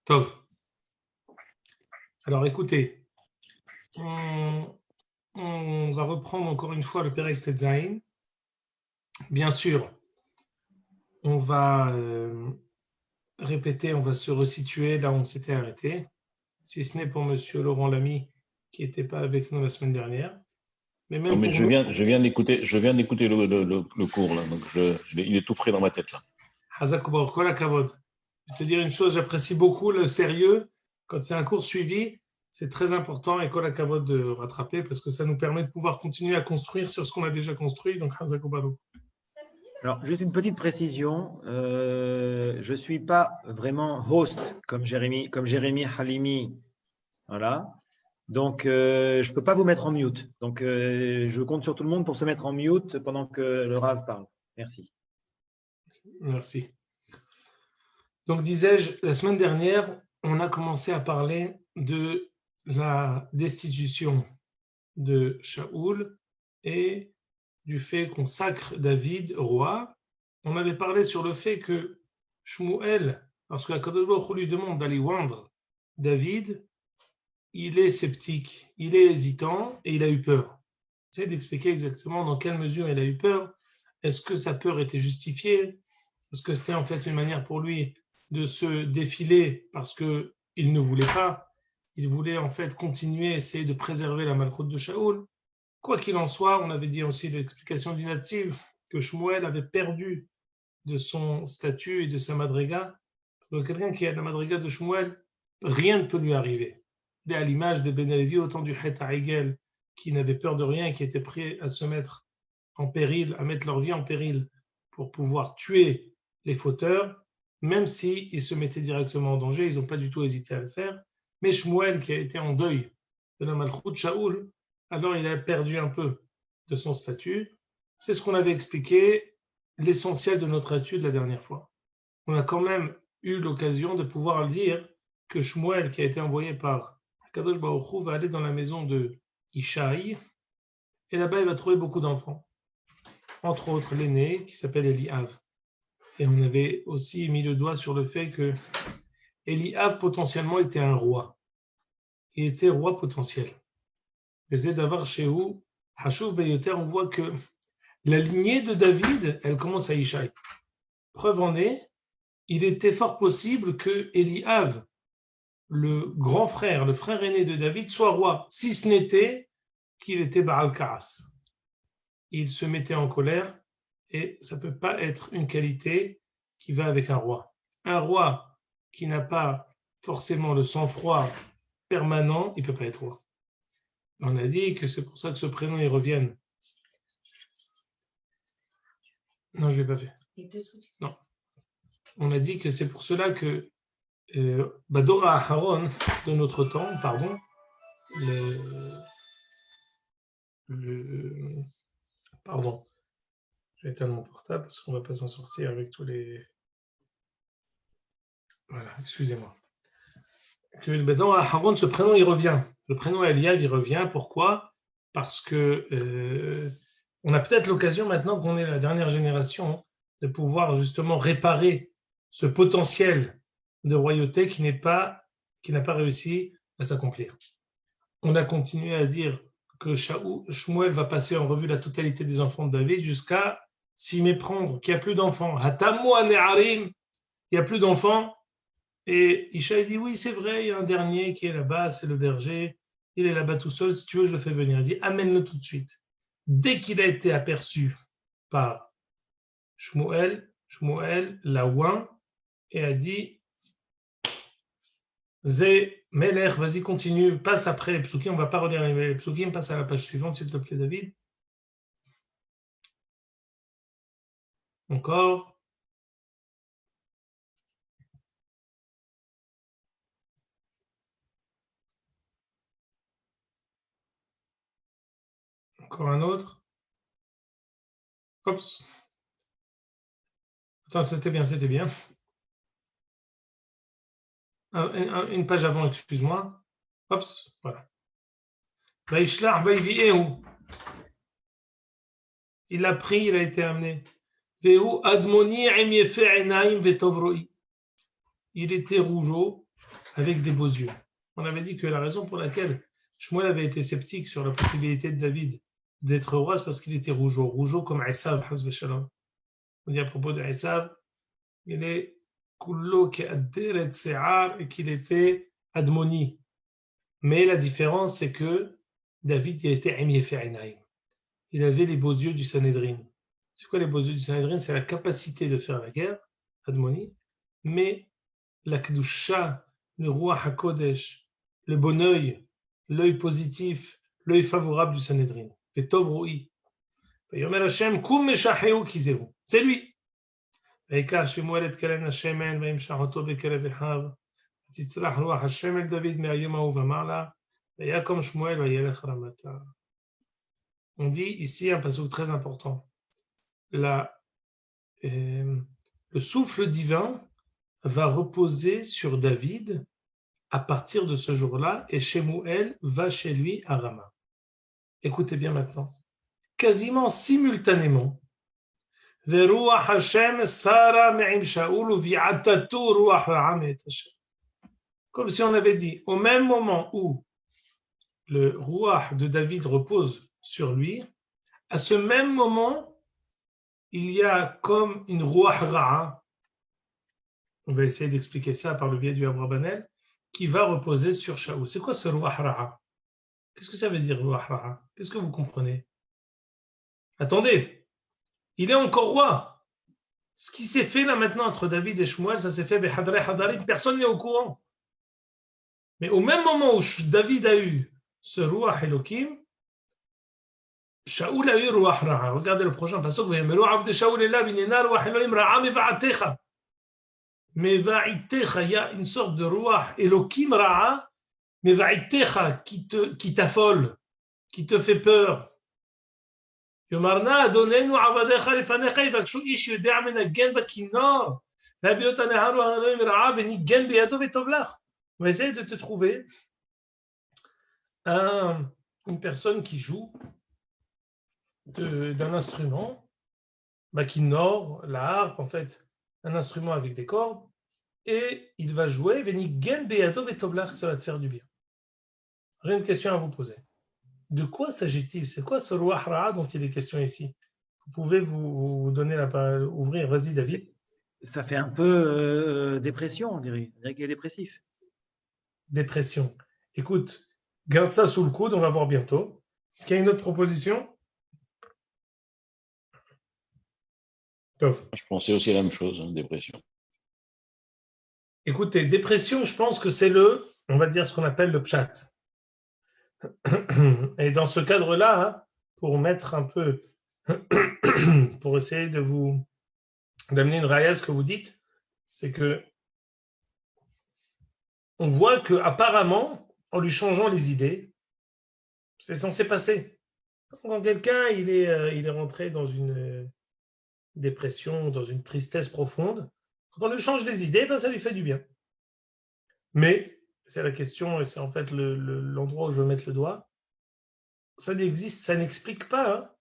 Tov. Alors écoutez, on va reprendre encore une fois le Perek Tetzain. Bien sûr, on va répéter, on va se resituer là où on s'était arrêté, si ce n'est pour Monsieur Laurent Lamy qui n'était pas avec nous la semaine dernière. Mais même Non, mais pour je viens d'écouter le cours là, donc il est tout frais dans ma tête là. Hazak Ubar Kol HaKavod. Je vais te dire une chose, j'apprécie beaucoup le sérieux. Quand c'est un cours suivi, c'est très important et Kol HaKavod de rattraper parce que ça nous permet de pouvoir continuer à construire sur ce qu'on a déjà construit. Donc Hazak Ubar. Alors, juste une petite précision. Je ne suis pas vraiment host comme Jérémy Halimi. Voilà. Donc, je ne peux pas vous mettre en mute. Donc, je compte sur tout le monde pour se mettre en mute pendant que le Rav parle. Merci. Merci. Donc, disais-je, la semaine dernière, on a commencé à parler de la destitution de Shaoul et du fait qu'on sacre David roi. On avait parlé sur le fait que Shmuel, lorsque Akadosh Baruch Hu lui demande d'aller oindre David, il est sceptique, il est hésitant et il a eu peur. J'essaie d'expliquer exactement dans quelle mesure il a eu peur. Est-ce que sa peur était justifiée? Est-ce que c'était en fait une manière pour lui de se défiler parce qu'il ne voulait pas? Il voulait en fait continuer à essayer de préserver la malchoute de Shaoul. Quoi qu'il en soit, on avait dit aussi l'explication du natif que Shmuel avait perdu de son statut et de sa madriga. Donc quelqu'un qui a la madriga de Shmuel, rien ne peut lui arriver. Il est à l'image de Ben Levi, autant du Het Haïgel, qui n'avait peur de rien et qui était prêt à se mettre en péril, à mettre leur vie en péril pour pouvoir tuer les fauteurs, même s'ils se mettaient directement en danger, ils n'ont pas du tout hésité à le faire. Mais Shmuel, qui a été en deuil de la malchoute de Shaoul, alors il a perdu un peu de son statut. C'est ce qu'on avait expliqué, l'essentiel de notre étude la dernière fois. On a quand même eu l'occasion de pouvoir dire que Shmuel, qui a été envoyé par Kadosh Baruch Hu, va aller dans la maison de Ishaï, et là-bas il va trouver beaucoup d'enfants, entre autres l'aîné qui s'appelle Eliav. Et on avait aussi mis le doigt sur le fait que Eliav potentiellement était un roi. Il était roi potentiel. Mais Zédavar Shehu, Hashuv Beyoter, on voit que la lignée de David, elle commence à Ishaï. Preuve en est, il était fort possible que Eliav, le grand frère, le frère aîné de David, soit roi, si ce n'était qu'il était Baal Karas. Il se mettait en colère et ça ne peut pas être une qualité qui va avec un roi. Un roi qui n'a pas forcément le sang-froid permanent, il ne peut pas être roi. On a dit que c'est pour ça que ce prénom, il revienne. Non, je ne l'ai pas fait. Non. On a dit que c'est pour cela que Dora Aharon, de notre temps, pardon, pardon, je vais éteindre mon portable parce qu'on ne va pas s'en sortir avec tous les... Voilà, excusez-moi. Que Dora Aharon, ce prénom, il revient. Le prénom Eliav, il revient. Pourquoi? Parce que on a peut-être l'occasion, maintenant qu'on est la dernière génération, de pouvoir justement réparer ce potentiel de royauté qui n'a pas réussi à s'accomplir. On a continué à dire que Shmuel va passer en revue la totalité des enfants de David jusqu'à s'y méprendre, qu'il n'y a plus d'enfants. Il n'y a plus d'enfants. Et Ishaï dit, oui, c'est vrai, il y a un dernier qui est là-bas, c'est le berger. Il est là-bas tout seul, si tu veux, je le fais venir. Il dit, amène-le tout de suite. Dès qu'il a été aperçu par Shmuel l'a oint et a dit, Zé, Melech, vas-y, continue, passe après les psukim, on ne va pas relire les psukim, passe à la page suivante, s'il te plaît, David. Encore. Encore un autre. Oups. Attends, c'était bien. Une page avant, excuse-moi. Oups, voilà. Il l'a pris, il a été amené. Il était rougeau, avec des beaux yeux. On avait dit que la raison pour laquelle Shmuel avait été sceptique sur la possibilité de David d'être roi, c'est parce qu'il était rougeau comme Esav, hasbe shalom. On dit à propos de Esav, il est kullo ke'adderet se'ar et qu'il était admoni. Mais la différence, c'est que David, il était Emyefe Einaim. Il avait les beaux yeux du Sanhédrin. C'est quoi les beaux yeux du Sanhédrin? C'est la capacité de faire la guerre, admoni, mais la Kedusha, le roi HaKodesh, le bon œil, l'œil positif, l'œil favorable du Sanhédrin. Le Tov Ro'i. Yomer Hashem, Kum Meshacheu Kizehu. C'est lui. ויקח שמואל את קרן השמן וימשך אותו בקרב אחיו. תצלח רוח השם אל דוד מהיום ההוא ומעלה, ויקום שמואל וילך רמתה. On dit ici un passage très important. Le souffle divin va reposer sur David à partir de ce jour-là, et Shemuel va chez lui à Rama. Écoutez bien maintenant. Quasiment simultanément, ורוח השם שרה מעם שאול וביעטתו רוח רעה מאת השם. Comme si on avait dit, au même moment où le roi de David repose sur lui, à ce même moment, il y a comme une roi ra'a, on va essayer d'expliquer ça par le biais du Abrabanel, qui va reposer sur Shaoul. C'est quoi ce roi ra'a? Qu'est-ce que ça veut dire roi ra'a? Qu'est-ce que vous comprenez? Attendez! Il est encore roi. Ce qui s'est fait là maintenant entre David et Shmuel, ça s'est fait Behadre Hadarim, personne n'est au courant. Mais au même moment où David a eu ce roi Elohim, Shaoul a eu roi Ra'a. Regardez le prochain passage. Meva'itecha, il y a une sorte de roi Elohim Ra'a, Meva'itecha qui t'affole, qui te fait peur. יאמרנה אדוננו עבדיך לפניך יבקשו איש יודע מנגן בכינור להביא אותה נהר אלוהים רעה וניגן בידו וטוב לך. On va essayer de te trouver une personne qui joue d'un instrument, kinor, la harpe en fait, un instrument avec des cordes, et il va jouer venigen beyado vetov lach, ça va te faire du bien. J'ai une question à vous poser. De quoi s'agit-il? C'est quoi ce roi Ra'a dont il est question ici? Vous pouvez vous donner la parole, ouvrir. Vas-y, David. Ça fait un peu dépression, on dirait. On dirait qu'il est dépressif. Dépression. Écoute, garde ça sous le coude, on va voir bientôt. Est-ce qu'il y a une autre proposition? Tov. Je pensais aussi la même chose, dépression. Écoutez, dépression, je pense que c'est on va dire ce qu'on appelle le pshat. Et dans ce cadre-là, pour mettre un peu, pour essayer d'amener une raya à ce que vous dites, c'est que on voit que apparemment, en lui changeant les idées, c'est censé passer. Quand quelqu'un il est rentré dans une dépression, dans une tristesse profonde, quand on lui change les idées, ça lui fait du bien. Mais c'est la question, et c'est en fait l'endroit où je veux mettre le doigt, ça n'explique pas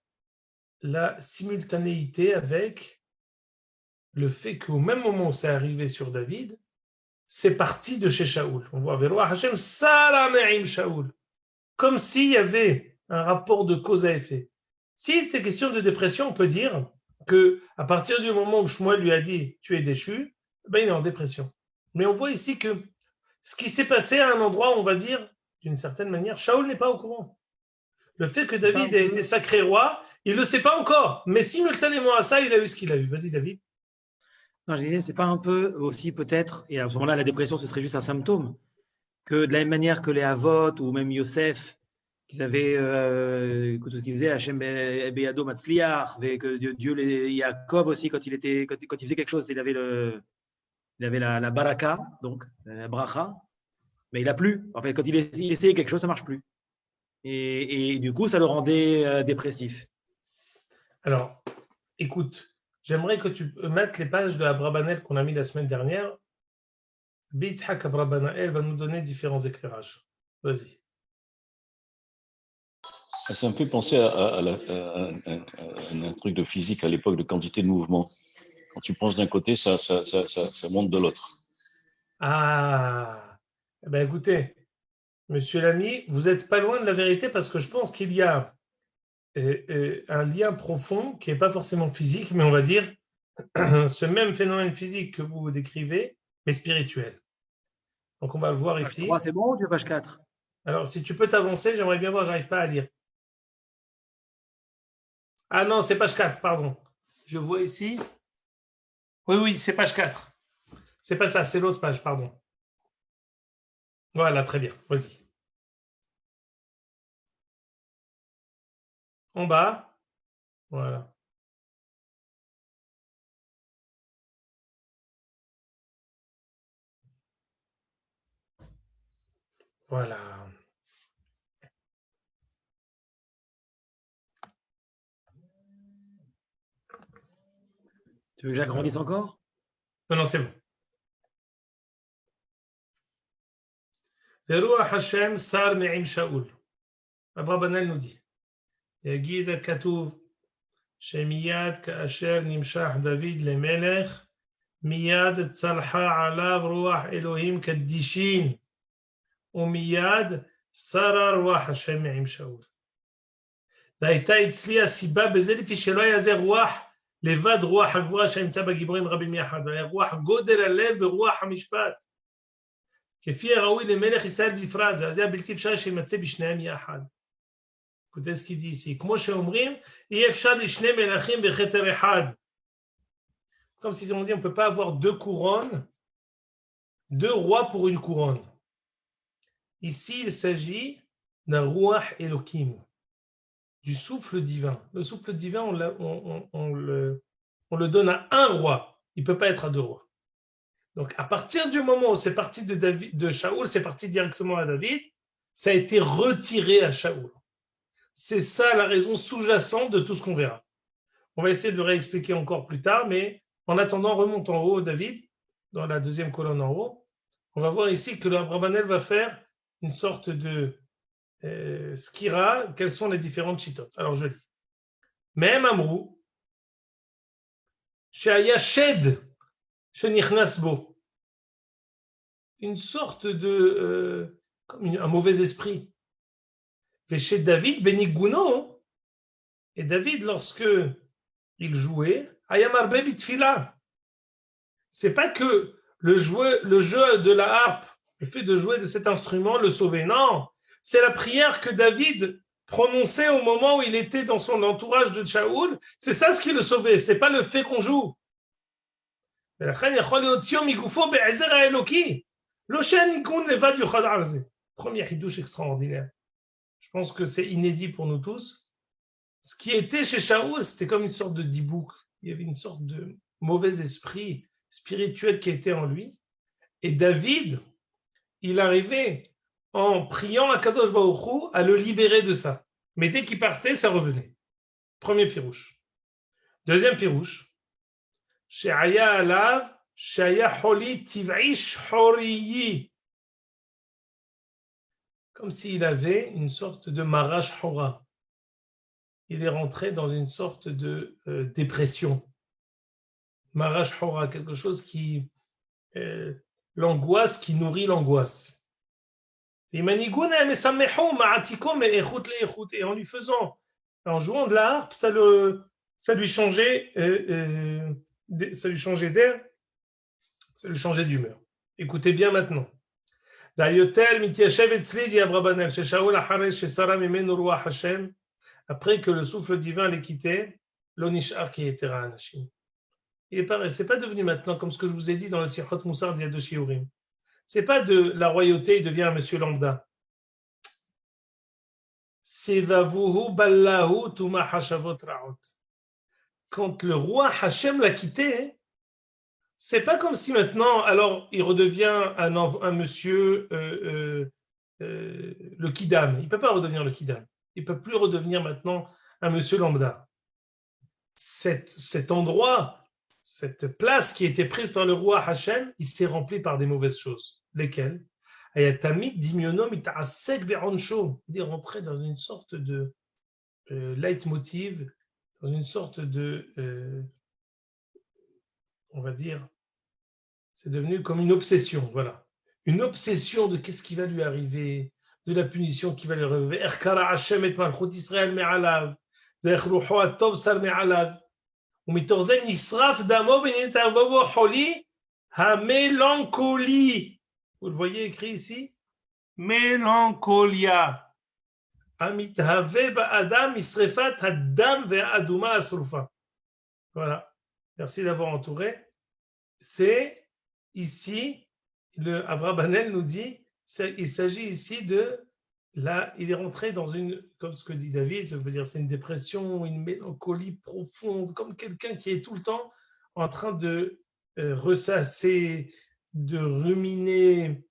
la simultanéité avec le fait qu'au même moment où c'est arrivé sur David, c'est parti de chez Shaoul. On voit Veroua Hashem Salameim Shaoul, comme s'il y avait un rapport de cause à effet. S'il était question de dépression, on peut dire que à partir du moment où Shmuel lui a dit tu es déchu, il est en dépression. Mais on voit ici que ce qui s'est passé à un endroit, on va dire, d'une certaine manière, Shaoul n'est pas au courant. Le fait que David ait été sacré roi, il ne le sait pas encore. Mais simultanément à ça, il a eu ce qu'il a eu. Vas-y, David. Non, je disais, c'est pas un peu aussi peut-être, et à ce moment-là, la dépression, ce serait juste un symptôme, que de la même manière que les Havot ou même Yosef, qu'ils avaient, tout ce qu'ils faisaient, Hachem Beyado Matzliach, que Dieu, Jacob aussi, quand il faisait quelque chose, il avait la baraka, donc la bracha, mais il a plus. En fait, quand il essayait quelque chose, ça marche plus. Et du coup, ça le rendait dépressif. Alors, écoute, j'aimerais que tu mettes les pages de Abrabanel qu'on a mis la semaine dernière. Bitzhak Abrabanel va nous donner différents éclairages. Vas-y. Ça me fait penser à un truc de physique à l'époque, de quantité de mouvement. Quand tu penses d'un côté, ça monte de l'autre. Ah, Eh bien, écoutez, monsieur l'ami, vous n'êtes pas loin de la vérité parce que je pense qu'il y a un lien profond qui n'est pas forcément physique, mais on va dire ce même phénomène physique que vous décrivez, mais spirituel. Donc, on va le voir Page ici. 3, c'est bon ou tu veux page 4? Alors, si tu peux t'avancer, j'aimerais bien voir, j'arrive pas à lire. Ah non, c'est page 4, pardon. Je vois ici. Oui, c'est page 4. C'est pas ça, c'est l'autre page, pardon. Voilà, très bien, vas-y. En bas, voilà. Voilà. Tu veux que j'agrandisse encore? Non, c'est bon. ורוח השם שר מעם שאול. אברבנאל nous dit. יגיד הכתוב שמיד כאשר נמשח דוד למלך, מיד צלחה עליו רוח אלוהים קדישין, ומיד שרה רוח השם מעם שאול. והייתה אצלי הסיבה בזה לפי שלא היה זה רוח לבד רוח הגבורה שנמצא בגיבורים רבים יחד, היה רוח גודל הלב ורוח המשפט. כפי הראוי למלך ישראל בפרט, ואז היה בלתי אפשר שימצא בשניהם יחד. écoutez ce qu'il dit ici. כמו שאומרים, אי אפשר לשני מלכים בכתר אחד. Comme si on dit, on ne peut pas avoir deux couronnes, deux rois pour une couronne. Ici, il s'agit d'un Ruach Elohim, du souffle divin. Le souffle divin, on le donne à un roi. Il ne peut pas être à deux rois. Donc, à partir du moment où c'est parti de Shaoul, c'est parti directement à David, ça a été retiré à Shaoul. C'est ça la raison sous-jacente de tout ce qu'on verra. On va essayer de le réexpliquer encore plus tard, mais en attendant, remonte en haut, David, dans la deuxième colonne en haut. On va voir ici que le Abravanel va faire une sorte de skira, quelles sont les différentes chitotes. Alors je lis. Même Amrou, Sheaya Shed, Shenichnas Bo, une sorte de, comme un mauvais esprit. Et chez David, Beniguno, et David, lorsque il jouait, Ayamar Bebi Tfila. C'est pas que le jeu de la harpe, le fait de jouer de cet instrument le sauvait. Non, c'est la prière que David prononçait au moment où il était dans son entourage de Shaoul. C'est ça ce qui le sauvait, ce n'était pas le fait qu'on joue. Premier hidouche extraordinaire. Je pense que c'est inédit pour nous tous. Ce qui était chez Shaoul, c'était comme une sorte de dibouk. Il y avait une sorte de mauvais esprit spirituel qui était en lui. Et David, il arrivait en priant à Kadosh Baruch Hu à le libérer de ça. Mais dès qu'il partait, ça revenait. Premier pirouche. Deuxième pirouche. She'aya alav, she'aya holi tiv'ish horiyi. Comme s'il avait une sorte de marash hora. Il est rentré dans une sorte de dépression. Marash hora, quelque chose qui... l'angoisse qui nourrit l'angoisse. Et en lui faisant, en jouant de la harpe, ça lui changeait d'air, ça lui changeait d'humeur. Écoutez bien maintenant. Après que le souffle divin l'ait quitté, l'onishar qui était anashim. C'est pas devenu maintenant comme ce que je vous ai dit dans le Sichot Moussar d'il y a deux shiurim. C'est pas de la royauté, il devient un monsieur lambda. Sevavuhu ballahu tuma hashavot ra'ot. Quand le roi Hachem l'a quitté, c'est pas comme si maintenant, alors il redevient un monsieur le kidam. Il peut pas redevenir le kidam. Il peut plus redevenir maintenant un monsieur lambda. Cet endroit, cette place qui était prise par le roi Hachem, il s'est rempli par des mauvaises choses. Lesquelles? Il est rentré dans une sorte de leitmotiv, dans une sorte de, on va dire, c'est devenu comme une obsession, voilà. une obsession de qu'est-ce qui va lui arriver, de la punition qui va lui arriver. Erkara Hashem et Malchut Israël me'alav, ve'ech rucho atov sar me'alav, ומתוך זה נשרף דמו ונתערבו בו חולי, המלנכולי. Vous le voyez écrit ici? Mélancolia. המתהווה באדם משרפת הדם והאדומה השרופה. Voilà. Merci d'avoir entouré. C'est ici, le Abrabanel nous dit, il s'agit ici de, là, il est rentré dans une, comme ce que dit David, ça veut dire c'est une dépression, une mélancolie profonde, comme quelqu'un qui est tout le temps en train de ressasser, de ruminer,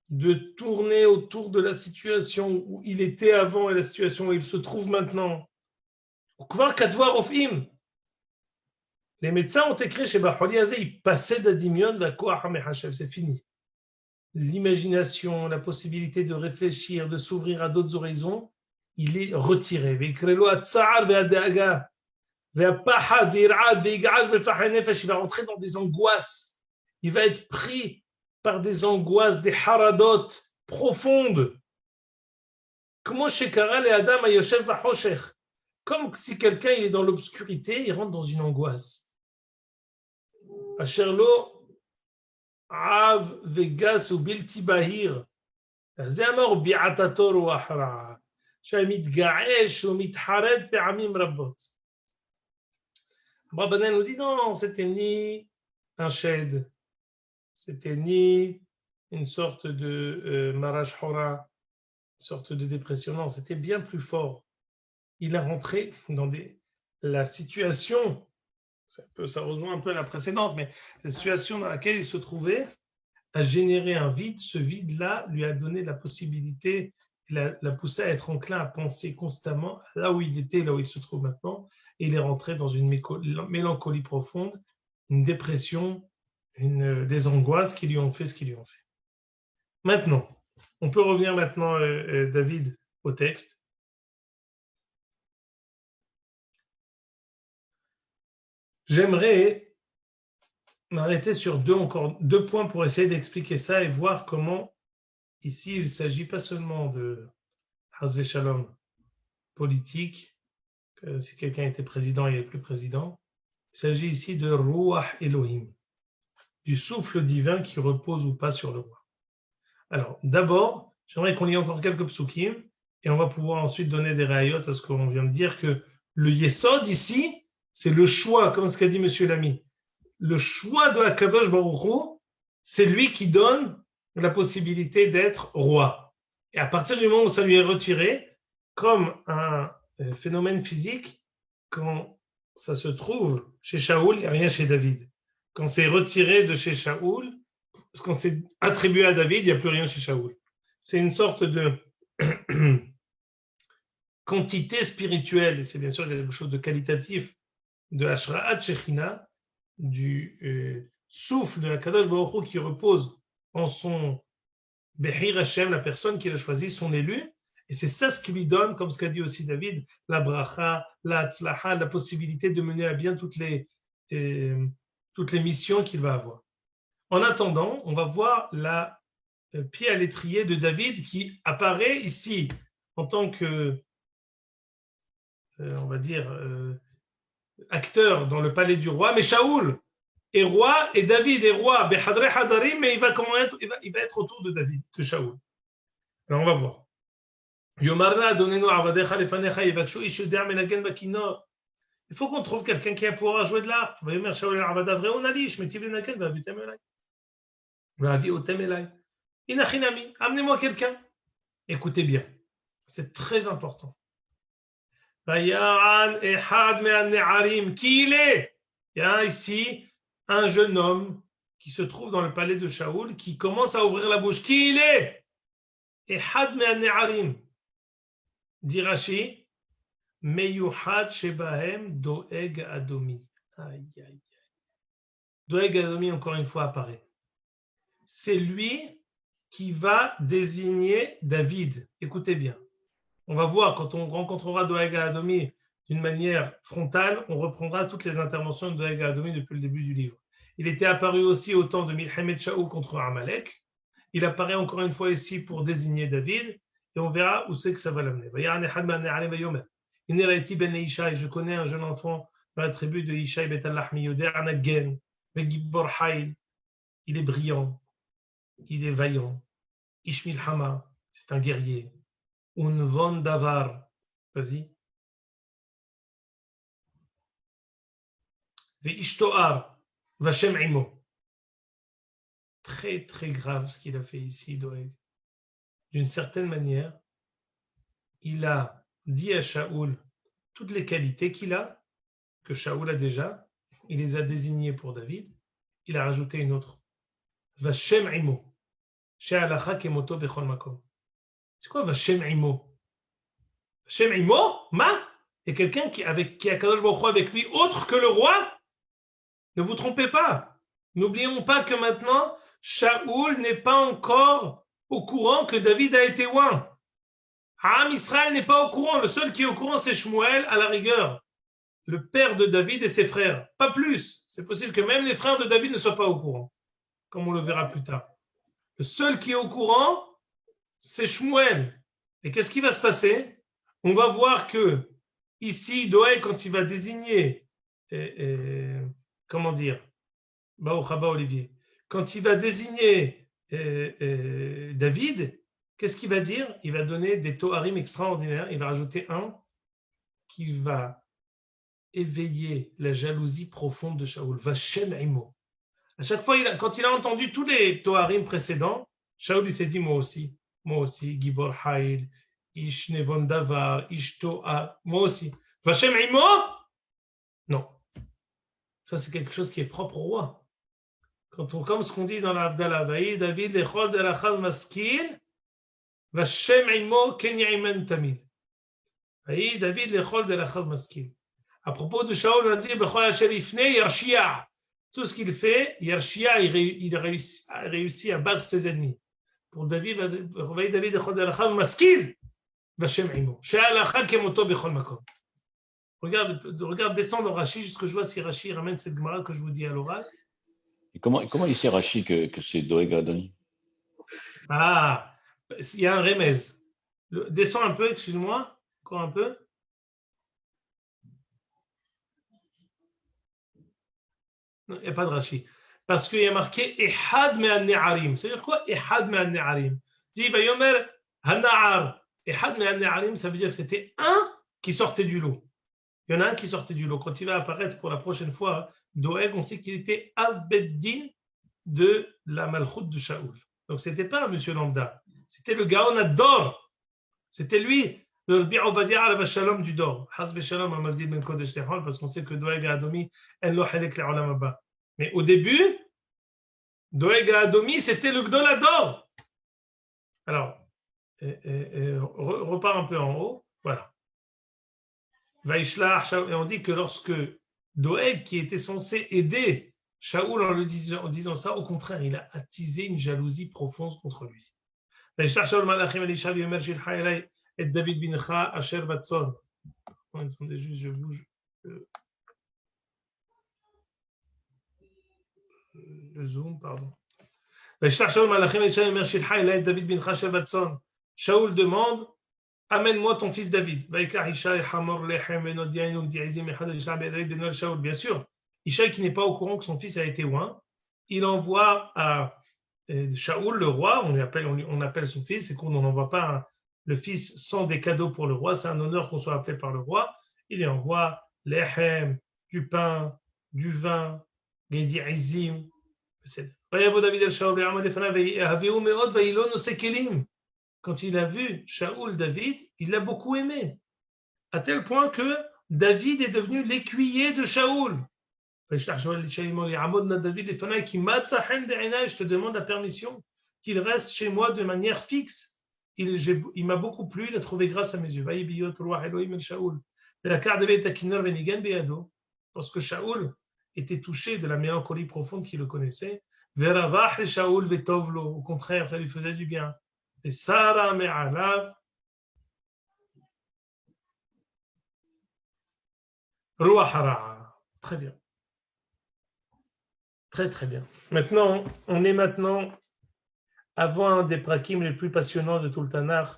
de tourner autour de la situation où il était avant et la situation où il se trouve maintenant. Les médecins ont écrit chez Baholi Azé, il passait d'Adimion la Koach HaMechashev, c'est fini. L'imagination, la possibilité de réfléchir, de s'ouvrir à d'autres horizons, il est retiré. Il va rentrer dans des angoisses. Il va être pris par des angoisses, des haradot profondes. Comme si quelqu'un est dans l'obscurité, il rentre dans une angoisse. Asherlo Av vegas ou bilti bahir. זה אמר ביעתתו רוח רעה, שמתגעש ומתחרד פעמים רבות. Abrabanel nous dit non, c'était ni un shed, c'était ni une sorte de marash hora, une sorte de dépression, non, c'était bien plus fort. Il est rentré dans la situation, ça rejoint un peu la précédente, mais la situation dans laquelle il se trouvait a généré un vide. Ce vide-là lui a donné la possibilité, l'a poussé à être enclin à penser constamment là où il était, là où il se trouve maintenant, et il est rentré dans une mélancolie profonde, une dépression, des angoisses qui lui ont fait ce qu'ils lui ont fait. Maintenant, on peut revenir maintenant, David, au texte. J'aimerais m'arrêter sur deux points pour essayer d'expliquer ça et voir comment, ici, il ne s'agit pas seulement de Hasve Shalom politique, que si quelqu'un était président, il n'est plus président. Il s'agit ici de Ruach Elohim, du souffle divin qui repose ou pas sur le roi. Alors, d'abord, j'aimerais qu'on lit encore quelques psukim et on va pouvoir ensuite donner des rayot à ce qu'on vient de dire, que le Yesod ici, c'est le choix, comme ce qu'a dit Monsieur Lamy. Le choix de Akadosh Baruch Hu, c'est lui qui donne la possibilité d'être roi. Et à partir du moment où ça lui est retiré, comme un phénomène physique, quand ça se trouve chez Shaoul, il n'y a rien chez David. Quand c'est retiré de chez Shaoul, quand c'est attribué à David, il n'y a plus rien chez Shaoul. C'est une sorte de quantité spirituelle, et c'est bien sûr quelque chose de qualitatif, de Ashra'at Shechina, du souffle de la Kadosh Baruch Hu qui repose en son Behir Hashem, la personne qu'il a choisi, son élu, et c'est ça ce qui lui donne, comme ce qu'a dit aussi David, la bracha, la hatzlaha, la possibilité de mener à bien toutes les missions qu'il va avoir. En attendant, on va voir la pied à l'étrier de David qui apparaît ici en tant que, on va dire, acteur dans le palais du roi, mais Shaoul est roi et David est roi, Behadre Hadarim, mais il va être autour de David, de Shaoul. Alors on va voir. Yomarna, donnez-nous avadecha lefanecha, yavakshu ish yodea menagen bakinor. Il faut qu'on trouve quelqu'un qui a pouvoir jouer de l'art. Vayomer Shaoul el-avada vreon ali, shmetiv lenagen, vavitem elai. Vaviotem elai. Inachinami, amenez-moi quelqu'un. Écoutez bien, c'est très important. Vaya'an ehad me'an ne'arim, qui il est? Il y a ici un jeune homme qui se trouve dans le palais de Shaoul, qui commence à ouvrir la bouche. Qui il est? Ehad me'an ne'arim. Dit Rashi, meyuhad shebahem doeg adomi. Aïe, aïe, aïe. Doeg adomi, encore une fois, apparaît. C'est lui qui va désigner David. Écoutez bien. On va voir, quand on rencontrera Doeg Adomi d'une manière frontale, on reprendra toutes les interventions de Doeg Adomi depuis le début du livre. Il était apparu aussi au temps de Milchemet Shaoul contre Amalek, il apparaît encore une fois ici pour désigner David, et on verra où c'est que ça va l'amener. Je connais un jeune enfant dans la tribu de Ishaï Bet al-Lahmi, il est brillant, il est vaillant. Ishmil Hama, c'est un guerrier. Unvon Davar, vas-y. Ve'ishtoar, Vashem Imo. Très très grave ce qu'il a fait ici, Doeg. D'une certaine manière, il a dit à Shaoul toutes les qualités qu'il a, que Shaoul a déjà, il les a désignées pour David, il a rajouté une autre. Vashem Imo. She'alacha kemoto bechol makom. C'est quoi Vashem Imo? Vashem Imo? Ma? Il y a quelqu'un qui a Kadosh Baruch Hu avec lui autre que le roi? Ne vous trompez pas. N'oublions pas que maintenant, Shaoul n'est pas encore au courant que David a été oint. Ham Israël n'est pas au courant. Le seul qui est au courant, c'est Shmuel, à la rigueur, le père de David et ses frères. Pas plus. C'est possible que même les frères de David ne soient pas au courant, comme on le verra plus tard. Le seul qui est au courant, c'est Shmuel. Et qu'est-ce qui va se passer? On va voir que ici, Doeg, quand il va désigner, comment dire, Baouchaba Olivier, quand il va désigner David, qu'est-ce qu'il va dire? Il va donner des toharim extraordinaires. Il va rajouter un qui va éveiller la jalousie profonde de Shaoul. Vashem Imo. À chaque fois, quand il a entendu tous les toharim précédents, Shaoul il s'est dit moi aussi, Gibor Haïl, Ish Nevon Davar, Ish Toa, moi aussi. Vashem Imo? Non. Ça, c'est quelque chose qui est propre au roi. Comme ce qu'on dit dans la Havdalah, David, Lechol Derachav Maskil, Vashem Imo Ken Ya'iman Tamid. David, Lechol Derachav Maskil. À propos de Shaoul, on a dit, Bechol Asher Ifne Yarshia. Tout ce qu'il fait, Yarshia, il a réussi à battre ses ennemis. Pour David, David, Lechol Derachav Maskil, Vashem Imo. She'alacha kemoto bechol makom. Regarde, descendre dans Rashi, jusqu'à ce que je vois si Rashi ramène cette Gemara que je vous dis à l'oral. Et comment il sait Rashi que c'est Doeg Adoni? Ah, il y a un remez. Descends un peu, excuse-moi, encore un peu. Non, il n'y a pas de Rashi. Parce qu'il y a marqué Ehad me'an ne'arim. C'est-à-dire quoi Ehad me'an ne'arim? Dit Vayomer Hana'ar. Ehad me'an ne'arim, ça veut dire que c'était un qui sortait du lot. Il y en a un qui sortait du lot. Quand il va apparaître pour la prochaine fois, Doeg, on sait qu'il était Av-Beddin de la Malchoute de Shaoul. Donc, ce n'était pas un monsieur lambda. C'était le Gaon ad-Dor. C'était lui, le Rabbi Ovadia al-Shalom du Dor. Hasbe Shalom al-Mavdi ben Kodesh Tehol, parce qu'on sait que Doeg et Adomi, en lo halek le'olam haba. Mais au début, Doeg et Adomi, c'était le Gdol ad-Dor. Alors, repart un peu en haut. Voilà. Et on dit que lorsque Doeg, qui était censé aider Shaoul en disant ça, au contraire, il a attisé une jalousie profonde contre lui. Et David bincha Asher Vatson. Attendez juste, je bouge le zoom, pardon. Shaoul demande, amène-moi ton fils David. Bien sûr, Ishaï qui n'est pas au courant que son fils a été oint, il envoie à Shaoul, le roi, on appelle son fils, c'est qu'on n'envoie pas le fils sans des cadeaux pour le roi, c'est un honneur qu'on soit appelé par le roi. Il lui envoie l'echem, du pain, du vin, Gedi Izim. Quand il a vu Shaoul David, il l'a beaucoup aimé, à tel point que David est devenu l'écuyer de Shaoul. Je te demande la permission qu'il reste chez moi de manière fixe. Il m'a beaucoup plu, il a trouvé grâce à mes yeux. Lorsque Shaoul était touché de la mélancolie profonde qui le connaissait, au contraire, ça lui faisait du bien. Et Sarah me'alav ruach hara. Très bien. Très très bien. Maintenant, on est avant un des prakim les plus passionnants de tout le Tanakh,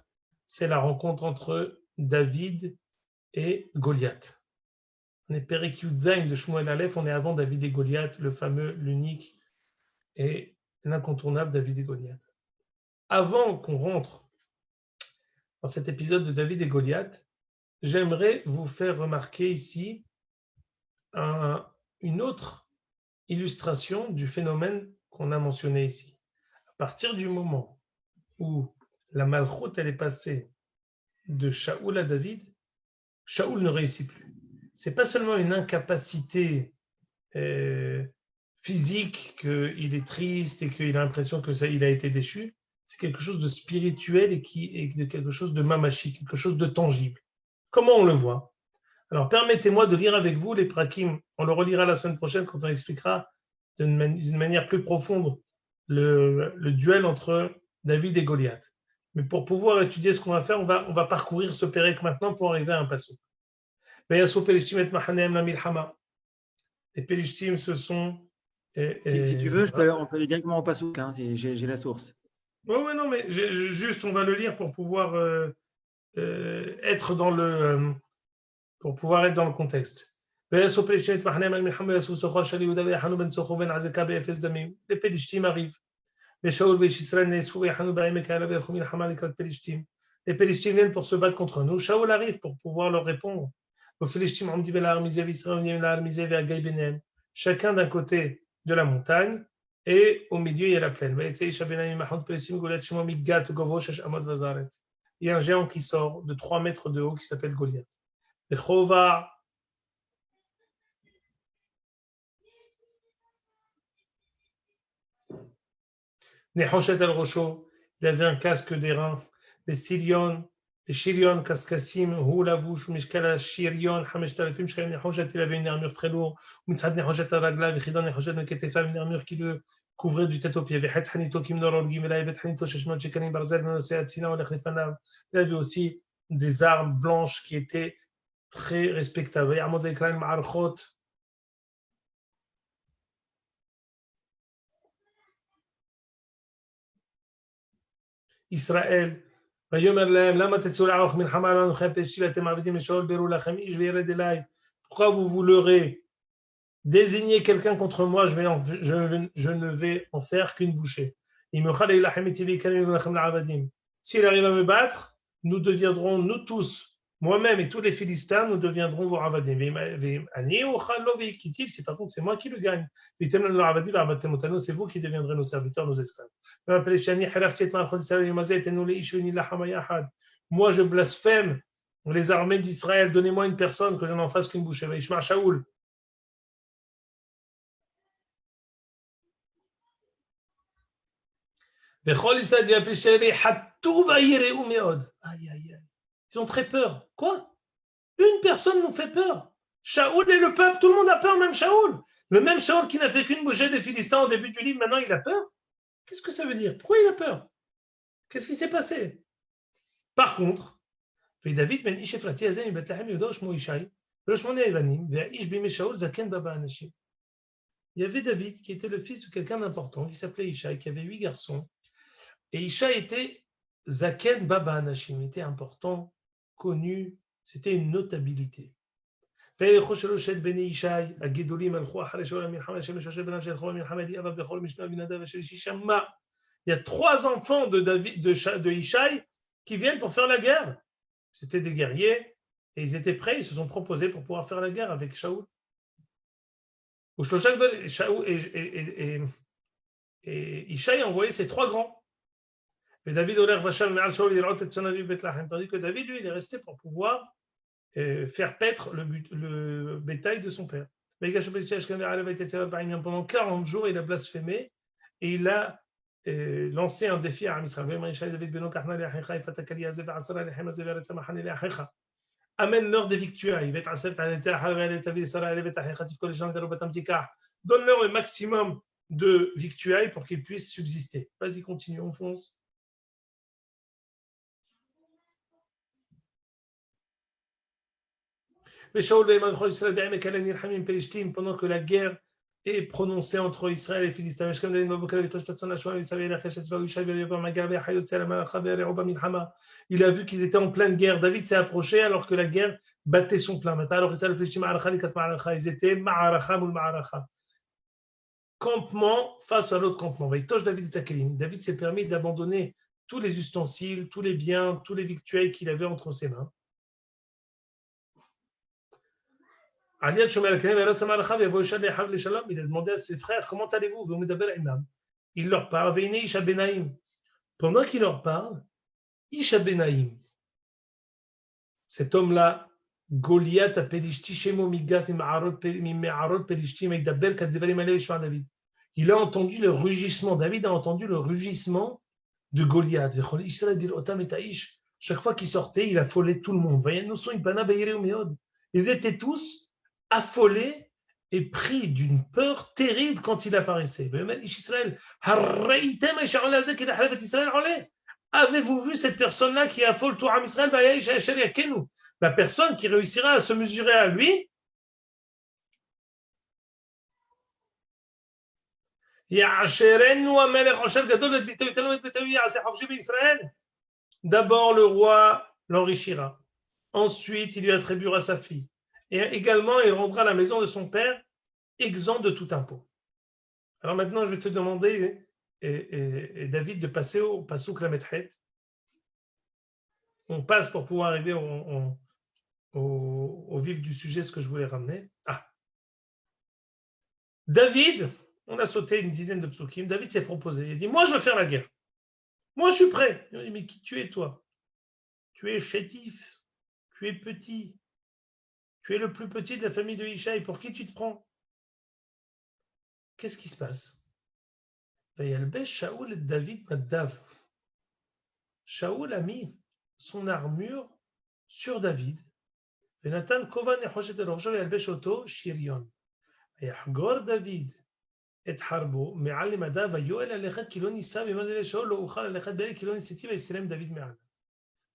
c'est la rencontre entre David et Goliath. On est Perek Yud Zayin de Shmuel Aleph, on est avant David et Goliath, le fameux, l'unique et l'incontournable David et Goliath. Avant qu'on rentre dans cet épisode de David et Goliath, j'aimerais vous faire remarquer ici une autre illustration du phénomène qu'on a mentionné ici. À partir du moment où la malchoute elle est passée de Shaoul à David, Shaoul ne réussit plus. C'est pas seulement une incapacité physique, qu'il est triste et qu'il a l'impression que ça, il a été déchu, c'est quelque chose de spirituel et de quelque chose de mamachi, quelque chose de tangible. Comment on le voit? Alors permettez-moi de lire avec vous les prakim. On le relira la semaine prochaine quand on expliquera d'une manière plus profonde le duel entre David et Goliath. Mais pour pouvoir étudier ce qu'on va faire, on va parcourir ce pérec maintenant pour arriver à un passage. Les Pélishtim, ce sont... Si tu veux, on peut aller directement au Passouk, hein, si j'ai la source. Oui, non, mais juste, on va le lire pour pouvoir être dans le contexte. Les Pélishtim arrivent. Les Pélishtim viennent pour se battre contre nous. Shaoul arrive pour pouvoir leur répondre. Chacun d'un côté de la montagne et au milieu il y a la plaine. Il y a un géant qui sort de 3 mètres de haut qui s'appelle Goliath. Nehoshet al Rosho, il avait un casque d'airain. Les Shirion, Kaskasim, Houlavouch, Mishkala, Shirion, Hameshtalefim, Shkal Nehoshet, il avait une armure très lourde. Mitzad Nehoshet al Ragla, Vichidon Nehoshet Meketefa, une armure qui le couvrait du tête aux pieds. Vichet Hanito Kimnor Gimela, Evet Hanito Sheshmot Shekanim Barzel, Menoseat Sina, Olechifanav. Il avait aussi des armes blanches qui étaient très respectables. Yamod Vekraim Ma'archot. Israël, pourquoi vous leurrez? Désignez quelqu'un contre moi, je ne vais en faire qu'une bouchée. S'il arrive à me battre, nous deviendrons, nous tous, moi-même et tous les Philistins, nous deviendrons vos avadim. Si par contre c'est moi qui le gagne, c'est vous qui deviendrez nos serviteurs, nos esclaves. Moi je blasphème les armées d'Israël, donnez-moi une personne que je n'en fasse qu'une bouchée. Shaoul. Ils ont très peur. Quoi? Une personne nous fait peur. Shaoul et le peuple, tout le monde a peur, même Shaoul. Le même Shaoul qui n'a fait qu'une bouchée des Philistins au début du livre, maintenant il a peur. Qu'est-ce que ça veut dire? Pourquoi il a peur? Qu'est-ce qui s'est passé? Par contre, David, il y avait David qui était le fils de quelqu'un d'important qui s'appelait Ishaï, qui avait 8 garçons. Et Ishaï était Zaken Baba Anashim, il était important, connu, c'était une notabilité. Il y a 3 enfants de Ishaï qui viennent pour faire la guerre. C'était des guerriers et ils étaient prêts, ils se sont proposés pour pouvoir faire la guerre avec Shaoul. Et Ishaï a envoyé ses 3 grands. Et David tandis que David, lui, il est resté pour pouvoir faire paître le bétail de son père. Pendant 40 jours, il a blasphémé et il a lancé un défi à Israël. Amène-leur des victuailles. Donne-leur le maximum de victuailles pour qu'ils puissent subsister. Vas-y, continue, on fonce. Pendant que la guerre est prononcé entre Israël et les Philistins. Il a vu qu'ils étaient en pleine guerre. David s'est approché alors que la guerre battait son plein. Ils étaient ma'aracha ou ma'aracha. Campement face à l'autre campement. David s'est permis d'abandonner tous les ustensiles, tous les biens, tous les victuailles qu'il avait entre ses mains. Il a demandé à ses frères, comment allez-vous? Il leur parle. Pendant qu'il leur parle, Isha Benaim, cet homme-là, Goliath il a entendu le rugissement. David a entendu le rugissement de Goliath. Chaque fois qu'il sortait, il affolait tout le monde. Ils étaient tous affolés et pris d'une peur terrible quand il apparaissait. Avez-vous vu cette personne-là qui affole tout Israël? La personne qui réussira à se mesurer à lui, d'abord le roi l'enrichira, ensuite il lui attribuera sa fille, et également il rendra la maison de son père exempt de tout impôt. Alors maintenant je vais te demander, et David, de passer au Pasuk Lametchet. On passe pour pouvoir arriver au vif du sujet, ce que je voulais ramener. David, on a sauté une dizaine de psukim, David s'est proposé, il a dit, moi je veux faire la guerre, moi je suis prêt. Il a dit, mais qui tu es toi? Tu es chétif, tu es petit, tu es le plus petit de la famille de Ishaï, pour qui tu te prends? Qu'est-ce qui se passe? Shaoul et David Maddav. Shaoul a mis son armure sur David. Venatan Kovan et Hoshet el-Roshov et Albeshoto Shirion. ויחגור דוד את חרבו מעל למדיו ויואל ללכת כי לא ניסה במדי לשאול לא אוכל ללכת באלה כי לא ניסיתי ויסלם דוד מעל.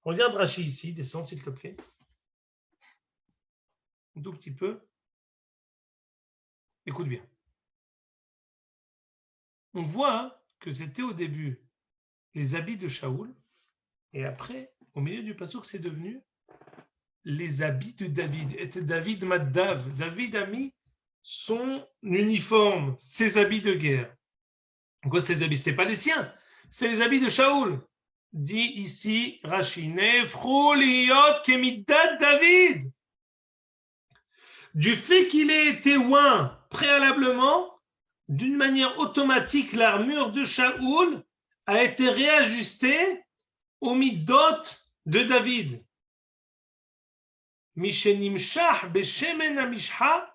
Regarde Rashi ici, descends s'il te plaît. Un tout petit peu. Écoute bien. On voit que c'était au début les habits de Shaoul et après, au milieu du passouk, c'est devenu les habits de David. Et David Maddav. David a mis son uniforme, ses habits de guerre. Pourquoi ces habits? Ce n'étaient pas les siens, c'est les habits de Shaoul. Dit ici Rashi, Nefrou liyot kemidat David. Du fait qu'il ait été oint préalablement, d'une manière automatique, l'armure de Shaoul a été réajustée au midot de David. Mishenimshach beshemen hamishcha.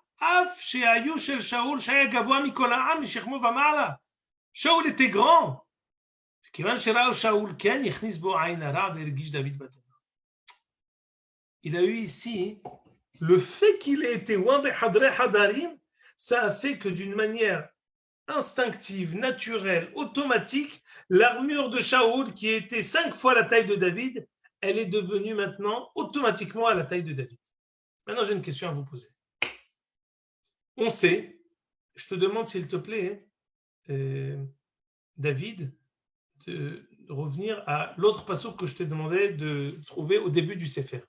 Shaoul était grand. Il a eu ici le fait qu'il ait été ça a fait que d'une manière instinctive, naturelle, automatique, l'armure de Shaoul, qui était 5 fois la taille de David, elle est devenue maintenant automatiquement à la taille de David. Maintenant, j'ai une question à vous poser. On sait, je te demande s'il te plaît, David, de revenir à l'autre passouk que je t'ai demandé de trouver au début du Sefer.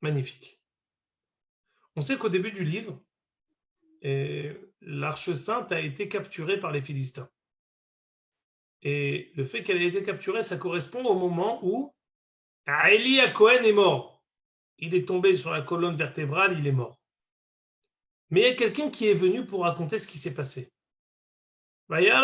Magnifique. On sait qu'au début du livre, l'Arche Sainte a été capturée par les Philistins. Et le fait qu'elle ait été capturée, ça correspond au moment où Eli Cohen est mort. Il est tombé sur la colonne vertébrale, il est mort. Mais il y a quelqu'un qui est venu pour raconter ce qui s'est passé. Il y a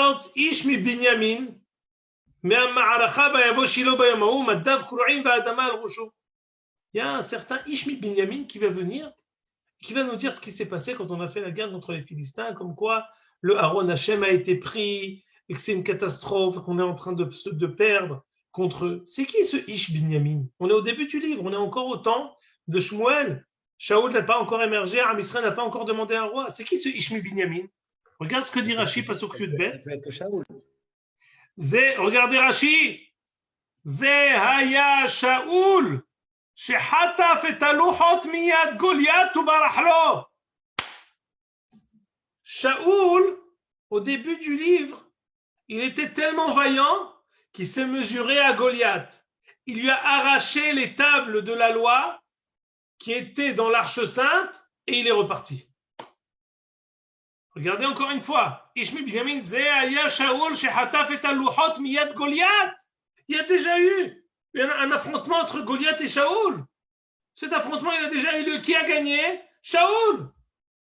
un certain Ishmi Binyamin qui va venir, qui va nous dire ce qui s'est passé quand on a fait la guerre contre les Philistins, comme quoi le Haron Hashem a été pris, et que c'est une catastrophe, qu'on est en train de perdre contre eux. C'est qui ce Ish Binyamin? On est au début du livre, on est encore au temps de Shmuel. Shaoul n'a pas encore émergé, Am Israël n'a pas encore demandé un roi. C'est qui ce Ishmi Binyamin? Regarde ce que dit Rashi, Pasuk Yudbet. Regardez Rashi. Ze haya Shaoul שחטף את הלוחות מיד גוליית וברח לו. Shaoul, au début du livre, il était tellement vaillant qu'il s'est mesuré à Goliath. Il lui a arraché les tables de la loi qui étaient dans l'arche sainte et il est reparti. Regardez encore une fois. Ishmi Binyamin Zéaya Shaoul Shehataf et Alouhot Miyad Goliath. Il y a déjà eu un affrontement entre Goliath et Shaoul. Cet affrontement, il a déjà eu lieu. Qui a gagné? Shaoul.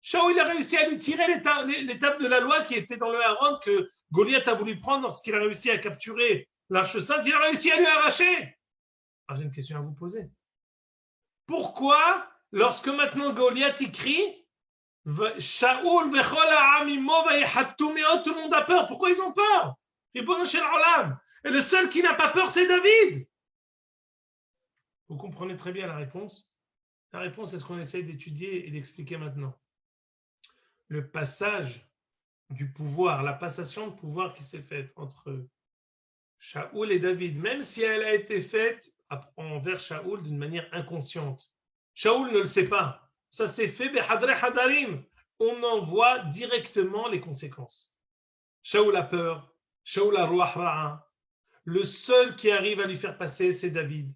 Shaoul a réussi à lui tirer les tables de la loi qui étaient dans le Haron que Goliath a voulu prendre lorsqu'il a réussi à capturer l'arche sainte. Il a réussi à lui arracher. Alors, j'ai une question à vous poser. Pourquoi, lorsque maintenant Goliath y crie, Shaoul vechol ha'am imo vayehattu me'ot, tout le monde a peur. Pourquoi ils ont peur? Ribono shel olam. Et le seul qui n'a pas peur, c'est David. Vous comprenez très bien la réponse. La réponse est ce qu'on essaye d'étudier et d'expliquer maintenant. Le passage du pouvoir, la passation de pouvoir qui s'est faite entre Shaoul et David, même si elle a été faite envers Shaoul d'une manière inconsciente. Shaoul ne le sait pas. Ça s'est fait behadre hadarim. On en voit directement les conséquences. Shaoul a peur. Shaoul a ruach ra'a. Le seul qui arrive à lui faire passer, c'est David.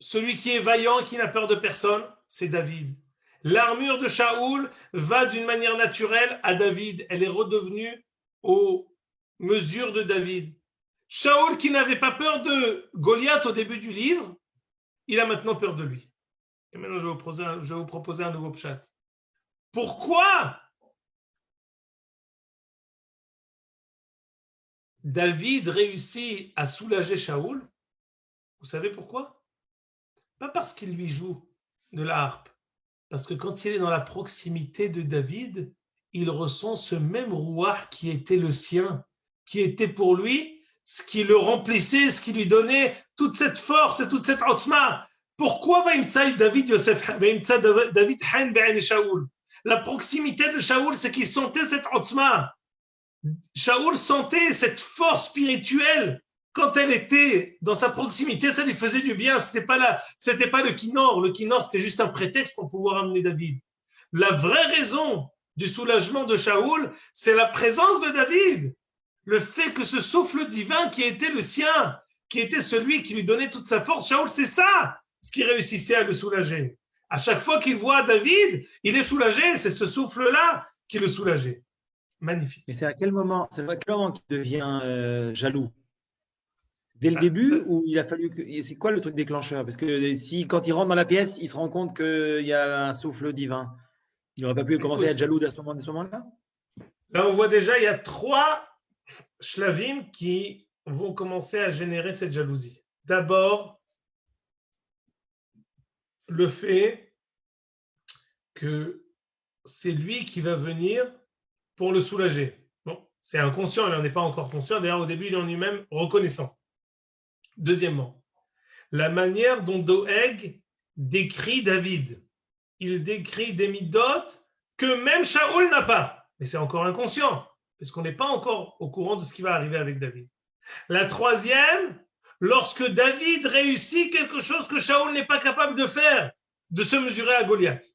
Celui qui est vaillant, qui n'a peur de personne, c'est David. L'armure de Shaoul va d'une manière naturelle à David. Elle est redevenue aux mesures de David. Shaoul, qui n'avait pas peur de Goliath au début du livre, il a maintenant peur de lui. Et maintenant, je vais vous proposer un nouveau pshat. Pourquoi David réussit à soulager Shaoul? Vous savez pourquoi? Pas parce qu'il lui joue de la harpe. Parce que quand il est dans la proximité de David, il ressent ce même rouah qui était le sien, qui était pour lui ce qui le remplissait, ce qui lui donnait toute cette force et toute cette otma. Pourquoi David Hain be'en Shaoul? La proximité de Shaoul, c'est qu'il sentait cette otma. Shaoul sentait cette force spirituelle. Quand elle était dans sa proximité, ça lui faisait du bien. C'était pas le Kinor. Le Kinor, c'était juste un prétexte pour pouvoir amener David. La vraie raison du soulagement de Shaoul, c'est la présence de David. Le fait que ce souffle divin qui était le sien, qui était celui qui lui donnait toute sa force, Shaoul, c'est ça ce qui réussissait à le soulager. À chaque fois qu'il voit David, il est soulagé. C'est ce souffle-là qui le soulageait. Magnifique. Et c'est à quel moment qu'il devient jaloux? Dès le début, ou il a fallu que. C'est quoi le truc déclencheur? Parce que si, quand il rentre dans la pièce, il se rend compte qu'il y a un souffle divin, il n'aurait pas pu commencer à être jaloux à ce moment-là? Là, on voit déjà, il y a 3 shlavim qui vont commencer à générer cette jalousie. D'abord, le fait que c'est lui qui va venir pour le soulager. Bon, c'est inconscient, il n'en est pas encore conscient. D'ailleurs, au début, il en est même reconnaissant. Deuxièmement, la manière dont Doeg décrit David. Il décrit des midot que même Shaoul n'a pas. Mais c'est encore inconscient, parce qu'on n'est pas encore au courant de ce qui va arriver avec David. La troisième, lorsque David réussit quelque chose que Shaoul n'est pas capable de faire, de se mesurer à Goliath.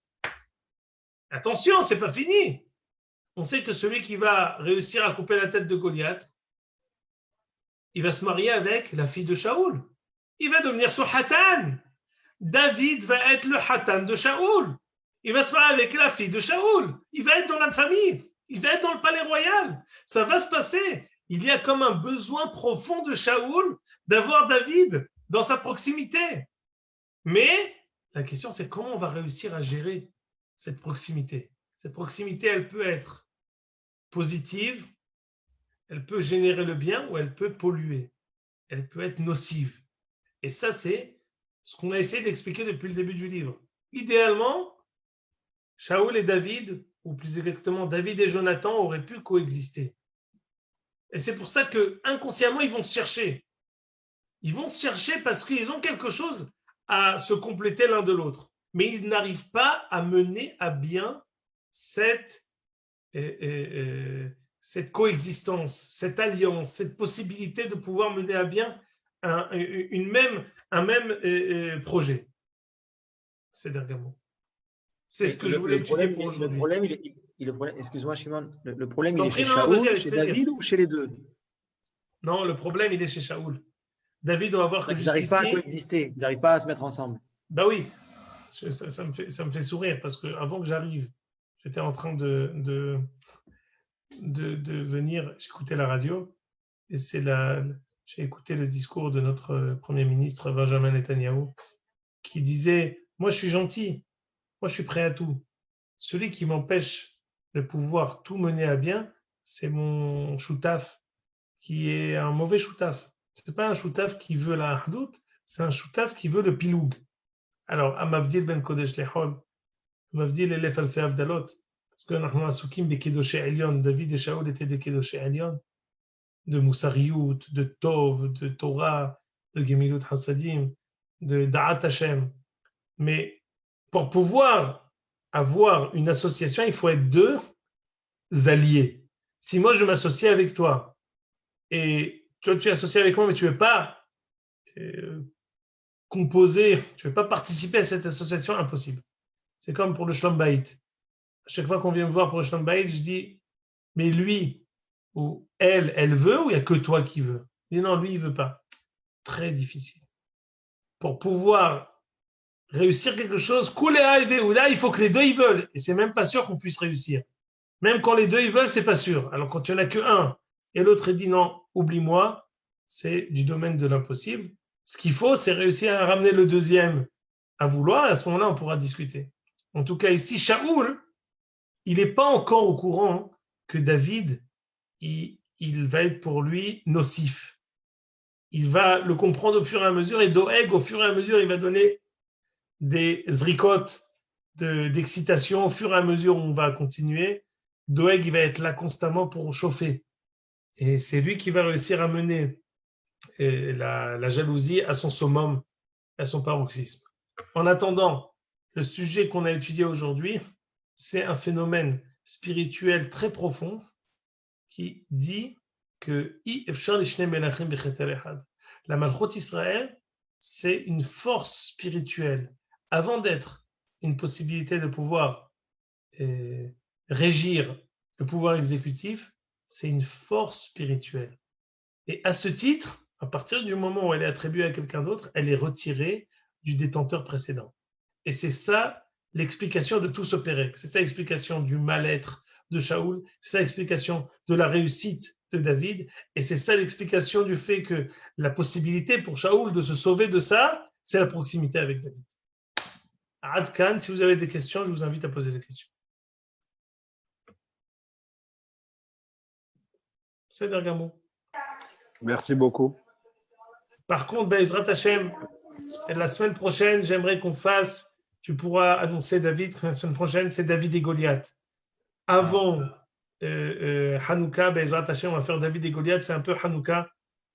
Attention, c'est pas fini. On sait que celui qui va réussir à couper la tête de Goliath, il va se marier avec la fille de Shaoul. Il va devenir son hatan. David va être le hatan de Shaoul. Il va se marier avec la fille de Shaoul. Il va être dans la famille. Il va être dans le palais royal. Ça va se passer. Il y a comme un besoin profond de Shaoul d'avoir David dans sa proximité. Mais la question, c'est comment on va réussir à gérer cette proximité. Cette proximité, elle peut être positive, elle peut générer le bien ou elle peut polluer. Elle peut être nocive. Et ça, c'est ce qu'on a essayé d'expliquer depuis le début du livre. Idéalement, Shaoul et David, ou plus exactement David et Jonathan, auraient pu coexister. Et c'est pour ça que inconsciemment, ils vont se chercher. Ils vont se chercher parce qu'ils ont quelque chose à se compléter l'un de l'autre. Mais ils n'arrivent pas à mener à bien cette coexistence, cette alliance, cette possibilité de pouvoir mener à bien un même projet. C'est Dergamo. C'est ce que je voulais étudier pour aujourd'hui. Excuse-moi, Shimon, le problème, il est chez Non, Shaoul, vas-y, avec chez plaisir. David ou chez les deux? Non, le problème, il est chez Shaoul. David, on va voir que Ils n'arrivent pas à jusqu'ici. coexister, ils n'arrivent pas à se mettre ensemble. Bah oui, ça me fait sourire parce que avant que j'arrive, j'étais en train de venir, j'écoutais la radio et j'ai écouté le discours de notre Premier ministre Benjamin Netanyahou qui disait « Moi, je suis gentil, moi, je suis prêt à tout. Celui qui m'empêche de pouvoir tout mener à bien, c'est mon choutaf qui est un mauvais choutaf. Ce n'est pas un choutaf qui veut la hardout, c'est un choutaf qui veut le piloug. Alors, Amavdil ben Kodesh Lehol, Amavdil Elef Alfe Avdalot, parce que nous asukim be Kedoshé Elyon, David et Shaoul étaient des Kedoshé Elyon, de Moussariout, de Tov, de Torah, de Gemilut Hasadim, de Da'at Hashem. Mais pour pouvoir avoir une association, il faut être deux alliés. Si moi je m'associe avec toi, et toi tu es associé avec moi, mais tu ne veux pas composer, tu ne veux pas participer à cette association, impossible. C'est comme pour le Shlom Bayit. À chaque fois qu'on vient me voir pour le Shlom Bayit, je dis, mais lui ou elle veut ou il n'y a que toi qui veux? Il dit non, lui, il ne veut pas. Très difficile. Pour pouvoir réussir quelque chose, là, il faut que les deux, ils veulent. Et c'est même pas sûr qu'on puisse réussir. Même quand les deux, ils veulent, c'est pas sûr. Alors quand il n'y en a qu'un et l'autre, il dit non, oublie-moi, c'est du domaine de l'impossible. Ce qu'il faut, c'est réussir à ramener le deuxième à vouloir, et à ce moment-là, on pourra discuter. En tout cas, ici, Shaoul, il n'est pas encore au courant que David, il va être pour lui nocif. Il va le comprendre au fur et à mesure, et Doeg, au fur et à mesure, il va donner des zrikotes d'excitation. Au fur et à mesure où on va continuer, Doeg, il va être là constamment pour chauffer. Et c'est lui qui va réussir à mener la jalousie à son summum, à son paroxysme. En attendant, le sujet qu'on a étudié aujourd'hui, c'est un phénomène spirituel très profond qui dit que la Malchut Israël, c'est une force spirituelle. Avant d'être une possibilité de pouvoir régir le pouvoir exécutif, c'est une force spirituelle. Et à ce titre, à partir du moment où elle est attribuée à quelqu'un d'autre, elle est retirée du détenteur précédent. Et c'est ça l'explication de tout ce pérec. C'est ça l'explication du mal-être de Shaoul, c'est ça l'explication de la réussite de David, et c'est ça l'explication du fait que la possibilité pour Shaoul de se sauver de ça, c'est la proximité avec David. Adkan, si vous avez des questions, je vous invite à poser des questions. C'est Bergamo. Merci beaucoup. Par contre, Bezrat Hashem, la semaine prochaine, j'aimerais qu'on fasse, tu pourras annoncer David, que la semaine prochaine, c'est David et Goliath. Avant Hanouka, Bezrat Hashem, on va faire David et Goliath, c'est un peu Hanouka.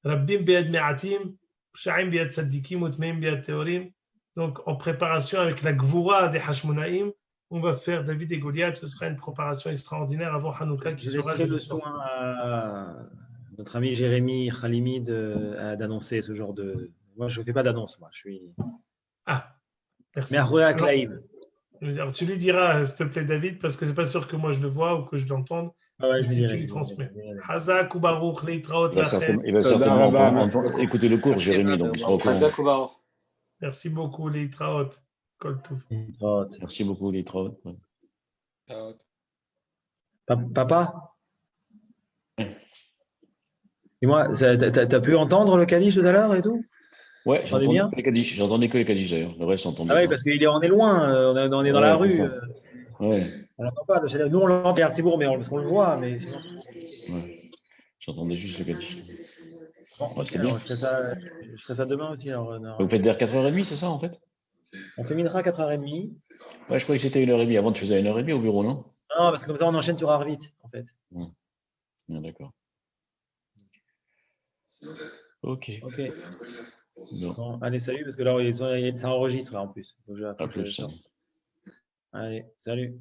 Rabbim be'ad me'atim, Psha'im be'ad tzaddikim, Utmeim be'ad teorim. Donc, en préparation avec la Gvura des Hashmonaïm, on va faire David et Goliath. Ce sera une préparation extraordinaire avant Hanouka qui sera jeudi soir. Je laisserai le soin à notre ami Jérémy Khalimi d'annoncer ce genre de. Moi, je ne fais pas d'annonce, moi. Je suis. Ah, merci. Mais à Klaïm. Alors, tu lui diras, s'il te plaît, David, parce que je ne suis pas sûr que moi je le vois ou que je l'entende. Ah ouais, si tu lui transmets. Hazak ou Baruch, Leitraot, il va certainement écouter le cours, Jérémy, donc il sera au courant. Hazak ou Baruch. Merci beaucoup, Leitraot. Merci beaucoup, Leitraot. Papa? Et moi, t'as pu entendre le Kaddish tout à l'heure et tout? Ouais, j'entendais que les Kaddish d'ailleurs. Le reste, j'entendais. Ah oui, parce qu'on est loin, on est dans la rue. Ouais. On l'entend pas. Nous, on l'entend à Artibourg, parce qu'on le voit, mais sinon. Ouais. J'entendais juste le Kaddish. Bon, ouais, c'est bien. Je ferai ça demain aussi. Alors, vous faites vers 4h30, c'est ça en fait? On fait Mincha 4h30. Ouais, je croyais que c'était 1h30. Avant, tu faisais 1h30 au bureau, non? Non, parce que comme ça, on enchaîne sur Arvit, en fait. Ouais, d'accord. Ok. Bon, allez, salut, parce que là, ça enregistre là, en plus. Donc, à plus. allez, salut.